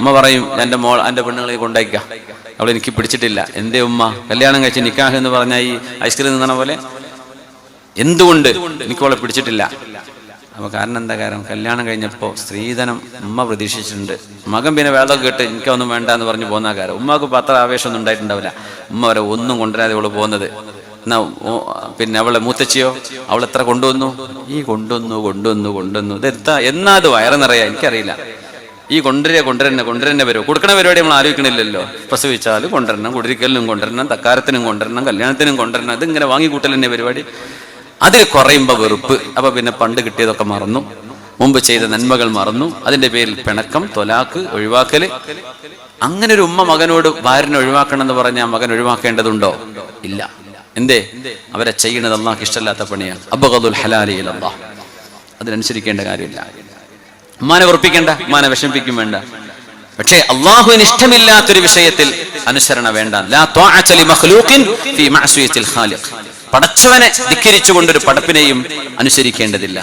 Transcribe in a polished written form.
ഉമ്മ പറയും എൻ്റെ പെണ്ണുങ്ങളെ കൊണ്ടയക്ക, അവൾ എനിക്ക് പിടിച്ചിട്ടില്ല. എന്തേ ഉമ്മ? കല്യാണം കഴിച്ച് നിക്കാഹ് എന്ന് പറഞ്ഞാൽ ഈ ഐസ്ക്രീം നിന്ന പോലെ എന്തുകൊണ്ട് എനിക്ക് അവളെ പിടിച്ചിട്ടില്ല? അപ്പൊ കാരണം എന്താ? കാരണം കല്യാണം കഴിഞ്ഞപ്പോൾ സ്ത്രീധനം ഉമ്മ പ്രതീക്ഷിച്ചിട്ടുണ്ട്. മകൻ പിന്നെ വേളൊക്കെ കേട്ട് എനിക്കൊന്നും വേണ്ട എന്ന് പറഞ്ഞു പോകുന്ന കാര്യം. ഉമ്മക്ക് അത്ര ആവേശമൊന്നും ഉണ്ടായിട്ടുണ്ടാവില്ല. ഉമ്മ വരെ ഒന്നും കൊണ്ടുവരാതെ അവള് പോകുന്നത്. എന്നാ പിന്നെ അവളെ മൂത്തച്ചിയോ അവൾ എത്ര കൊണ്ടുവന്നു? ഈ കൊണ്ടുവന്നു ഇതെത്താ എന്നാ അത് വയറ് നിറയാ? എനിക്കറിയില്ല. ഈ കൊണ്ടുവരന്നെ വരുമോ? കൊടുക്കണ പരിപാടി നമ്മൾ ആലോചിക്കണില്ലല്ലോ. പ്രസവിച്ചാലും കൊണ്ടുവരണം, കുടിരിക്കലിനും കൊണ്ടുവരണം, തക്കാരത്തിനും കൊണ്ടുവരണം, കല്യാണത്തിനും കൊണ്ടുവരണം. ഇതിങ്ങനെ വാങ്ങിക്കൂട്ടൽ തന്നെ പരിപാടി. അതിൽ കുറയുമ്പോൾ വെറുപ്പ്. അപ്പൊ പിന്നെ പണ്ട് കിട്ടിയതൊക്കെ മറന്നു, മുമ്പ് ചെയ്ത നന്മകൾ മറന്നു. അതിന്റെ പേരിൽ പിണക്കം, തൊലാക്ക്, ഒഴിവാക്കല്. അങ്ങനെ ഒരു ഉമ്മ മകനോട് ഭാര്യനെ ഒഴിവാക്കണം എന്ന് പറഞ്ഞാൽ മകൻ ഒഴിവാക്കേണ്ടതുണ്ടോ? ഇല്ല. എന്തേ? അവരെ ചെയ്യുന്നത് അള്ളാഹ്ക്ക് ഇഷ്ടമല്ലാത്ത പണിയാണ്. അബ്ഗദുൽ ഹലാലി ഇലല്ലാഹ്. അതിനനുസരിക്കേണ്ട കാര്യമില്ല. ഉമ്മാനെ വെറുപ്പിക്കേണ്ട, ഉമ്മാനെ വിഷമിപ്പിക്കും വേണ്ട. പക്ഷേ അള്ളാഹുവിന് ഇഷ്ടമില്ലാത്തൊരു വിഷയത്തിൽ അനുസരണ വേണ്ട. ലാ ത്വാഅത ലിമഖ്ലൂഖിൻ ഫീ മഅസിയത്തിൽ ഖാലിഖ്. പടച്ചവനെ ധിക്കരിച്ചുകൊണ്ടൊരു പടപ്പിനെയും അനുസരിക്കേണ്ടതില്ല.